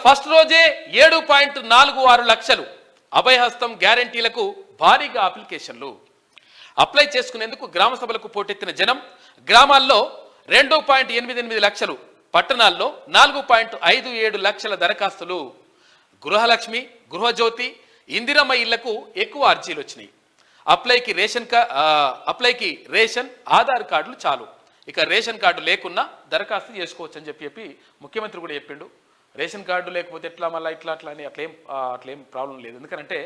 First రోజే 7.46 లక్షలు అభయహస్తం గ్యారంటీలకు భారీగా అప్లికేషన్లు. అప్లై చేసుకునేందుకు గ్రామ సభలకు పోటెత్తిన జనం. గ్రామాల్లో 2.88 లక్షలు, పట్టణాల్లో 4.57 లక్షల దరఖాస్తులు. గృహలక్ష్మి, గృహజ్యోతి, ఇందిరమ్మ ఇళ్లకు ఎక్కువ అర్జీలు వచ్చినాయి. అప్లైకి రేషన్, ఆధార్ కార్డులు చాలు. ఇక రేషన్ కార్డు లేకున్నా దరఖాస్తు చేసుకోవచ్చు అని చెప్పి ముఖ్యమంత్రి కూడా చెప్పిండు. రేషన్ కార్డు లేకపోతే ఎట్లా మళ్ళీ ఇట్లా అని అట్లేం ప్రాబ్లం లేదు. ఎందుకంటే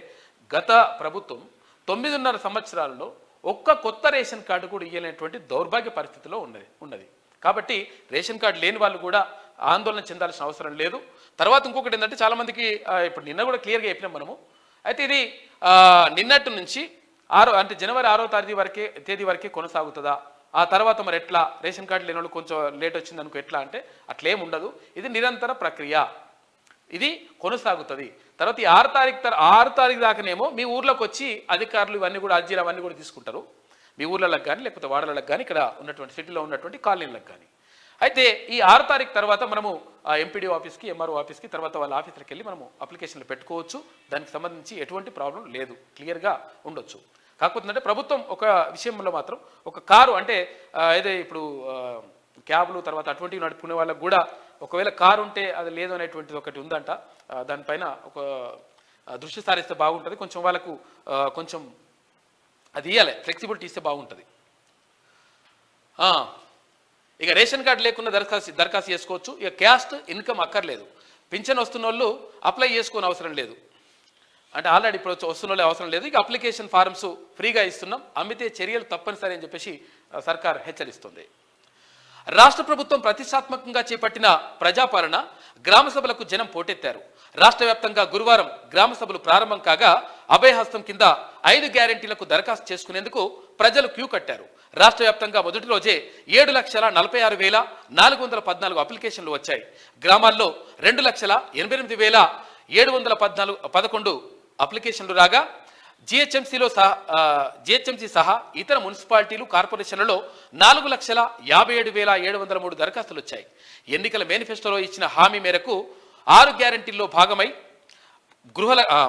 గత ప్రభుత్వం 9.5 సంవత్సరాలలో ఒక్క కొత్త రేషన్ కార్డు కూడా ఇయ్యలేనటువంటి దౌర్భాగ్య పరిస్థితిలో ఉన్నది. కాబట్టి రేషన్ కార్డు లేని వాళ్ళు కూడా ఆందోళన చెందాల్సిన అవసరం లేదు. తర్వాత ఇంకొకటి ఏంటంటే చాలామందికి ఇప్పుడు నిన్న కూడా క్లియర్గా చెప్పినాం మనము. అయితే ఇది నిన్నటి నుంచి జనవరి 6వ తేదీ వరకే కొనసాగుతుందా, ఆ తర్వాత మరి ఎట్లా, రేషన్ కార్డు లేని వాళ్ళు కొంచెం లేట్ వచ్చింది అనుకో ఎట్లా అంటే అట్లేం ఉండదు. ఇది నిరంతర ప్రక్రియ, ఇది కొనసాగుతుంది. తర్వాత ఈ 6 తారీఖు దాకానేమో మీ ఊర్లోకి వచ్చి అధికారులు ఇవన్నీ కూడా అర్జీలు అవన్నీ కూడా తీసుకుంటారు, మీ ఊర్లకు కానీ లేకపోతే వాడలకు కానీ ఇక్కడ ఉన్నటువంటి సిటీలో ఉన్నటువంటి కాలనీలకు కానీ. అయితే ఈ 6 తారీఖు తర్వాత మనము ఎంపీడీ ఆఫీస్కి, ఎంఆర్ఓ ఆఫీస్కి, తర్వాత వాళ్ళ ఆఫీసులకు వెళ్ళి మనము అప్లికేషన్లు పెట్టుకోవచ్చు. దానికి సంబంధించి ఎటువంటి ప్రాబ్లం లేదు, క్లియర్గా ఉండొచ్చు. కాకపోతే అంటే ప్రభుత్వం ఒక విషయంలో మాత్రం ఒక కారు అంటే ఏదో ఇప్పుడు క్యాబ్లు తర్వాత అటువంటివి నడుపుకునే వాళ్ళకు కూడా ఒకవేళ కారు ఉంటే అది లేదు అనేటువంటిది ఒకటి ఉందంట. దానిపైన ఒక దృష్టి సారిస్తే బాగుంటుంది. కొంచెం వాళ్ళకు కొంచెం అది ఇవ్వాలి, ఫ్లెక్సిబిలిటీ ఇస్తే బాగుంటుంది. ఇక రేషన్ కార్డు లేకుండా దరఖాస్తు చేసుకోవచ్చు. ఇక క్యాస్ట్ ఇన్కమ్ అక్కర్లేదు. పింఛన్ వస్తున్న వాళ్ళు అప్లై చేసుకోని అవసరం లేదు, అంటే ఆల్రెడీ ఇప్పుడు వస్తున్న వాళ్ళే అవసరం లేదు. ఇక అప్లికేషన్ ఫారమ్స్ ఫ్రీగా ఇస్తున్నాం, అమ్మితే చర్యలు తప్పనిసరి అని చెప్పేసి సర్కార్ హెచ్చరిస్తుంది. రాష్ట్ర ప్రభుత్వం ప్రతిష్టాత్మకంగా చేపట్టిన ప్రజాపాలన గ్రామ సభలకు జనం పోటెత్తారు. రాష్ట్ర వ్యాప్తంగా గురువారం గ్రామ సభలు ప్రారంభం కాగా అభయహస్తం కింద 5 గ్యారెంటీలకు దరఖాస్తు చేసుకునేందుకు ప్రజలు క్యూ కట్టారు. రాష్ట్ర వ్యాప్తంగా మొదటి రోజే 7,46,414 అప్లికేషన్లు వచ్చాయి. గ్రామాల్లో 2,88,711 అప్లికేషన్లు రాగా జిహెచ్ఎంసీ సహా ఇతర మున్సిపాలిటీలు, కార్పొరేషన్లలో 4,57,703 దరఖాస్తులు వచ్చాయి. ఎన్నికల మేనిఫెస్టోలో ఇచ్చిన హామీ మేరకు 6 గ్యారెంటీల్లో భాగమై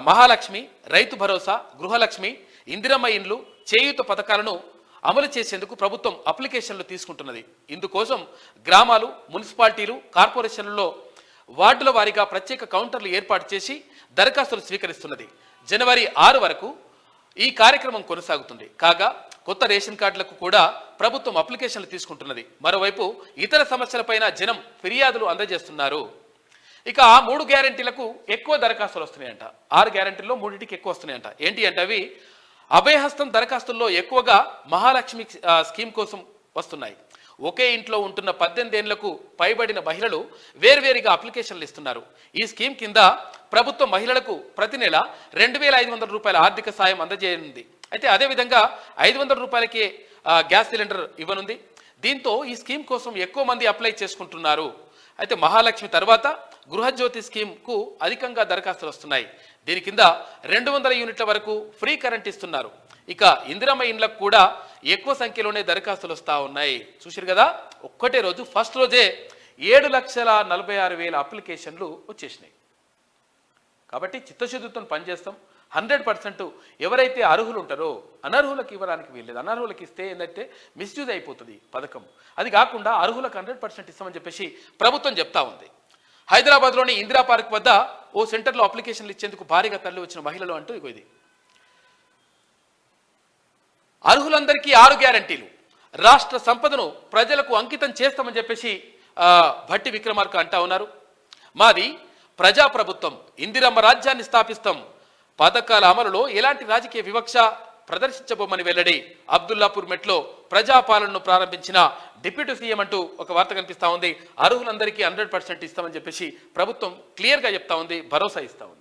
మహాలక్ష్మి, రైతు భరోసా, గృహలక్ష్మి, ఇందిరమ్మ ఇండ్లు, చేయూత పథకాలను అమలు చేసేందుకు ప్రభుత్వం అప్లికేషన్లు తీసుకుంటున్నది. ఇందుకోసం గ్రామాలు, మున్సిపాలిటీలు, కార్పొరేషన్లలో వార్డుల వారీగా ప్రత్యేక కౌంటర్లు ఏర్పాటు చేసి దరఖాస్తులు స్వీకరిస్తున్నది. జనవరి 6 వరకు ఈ కార్యక్రమం కొనసాగుతుంది. కాగా కొత్త రేషన్ కార్డులకు కూడా ప్రభుత్వం అప్లికేషన్లు తీసుకుంటున్నది. మరోవైపు ఇతర సమస్యలపైన జనం ఫిర్యాదులు అందజేస్తున్నారు. ఇక ఆ 3 గ్యారెంటీలకు ఎక్కువ దరఖాస్తులు వస్తున్నాయంట. 6 గ్యారెంటీల్లో 3టికి ఎక్కువ వస్తున్నాయంట. ఏంటి అంటే అవి అభయహస్తం దరఖాస్తుల్లో ఎక్కువగా మహాలక్ష్మి స్కీమ్ కోసం వస్తున్నాయి. ఒకే ఇంట్లో ఉంటున్న 18 ఏళ్లకు పైబడిన మహిళలు వేర్వేరుగా అప్లికేషన్లు ఇస్తున్నారు. ఈ స్కీమ్ కింద ప్రభుత్వం మహిళలకు ప్రతి నెల 2,500 రూపాయల ఆర్థిక సాయం అందజేయనుంది. అయితే అదేవిధంగా 500 రూపాయలకే గ్యాస్ సిలిండర్ ఇవ్వనుంది. దీంతో ఈ స్కీమ్ కోసం ఎక్కువ మంది అప్లై చేసుకుంటున్నారు. అయితే మహాలక్ష్మి తర్వాత గృహజ్యోతి స్కీమ్కు అధికంగా దరఖాస్తులు వస్తున్నాయి. దీని కింద 200 యూనిట్ల వరకు ఫ్రీ కరెంట్ ఇస్తున్నారు. ఇక ఇందిరమ్మ ఇండ్లకు కూడా ఎక్కువ సంఖ్యలోనే దరఖాస్తులు వస్తూ ఉన్నాయి. చూసారు కదా, ఒక్కటే రోజు ఫస్ట్ రోజే 7,46,000 అప్లికేషన్లు వచ్చేసినాయి. కాబట్టి చిత్తశుద్ధితో పనిచేస్తాం. 100% ఎవరైతే అర్హులు ఉంటారో అనర్హులకు ఇవ్వడానికి వీల్లేదు. అనర్హులకు ఇస్తే ఏంటంటే మిస్యూజ్ అయిపోతుంది పథకం. అది కాకుండా అర్హులకు 100% ఇస్తామని చెప్పేసి ప్రభుత్వం చెప్తా ఉంది. హైదరాబాద్లోని ఇందిరా పార్క్ వద్ద ఓ సెంటర్లో అప్లికేషన్లు ఇచ్చేందుకు భారీగా తరలి వచ్చిన మహిళలు అంటూ ఇది అర్హులందరికీ 6 గ్యారెంటీలు, రాష్ట్ర సంపదను ప్రజలకు అంకితం చేస్తామని చెప్పేసి భట్టి విక్రమార్క అంటా ఉన్నారు. మాది ప్రజాప్రభుత్వం, ఇందిరమ్మ రాజ్యాన్ని స్థాపిస్తాం, పథకాల అమలులో ఎలాంటి రాజకీయ వివక్ష ప్రదర్శించబోమని వెల్లడి. అబ్దుల్లాపూర్ మెట్లో ప్రజాపాలనను ప్రారంభించిన డిప్యూటీ సీఎం అంటూ ఒక వార్త కనిపిస్తా ఉంది. అర్హులందరికీ 100% ఇస్తామని చెప్పేసి ప్రభుత్వం క్లియర్గా చెప్తా ఉంది, భరోసా ఇస్తా ఉంది.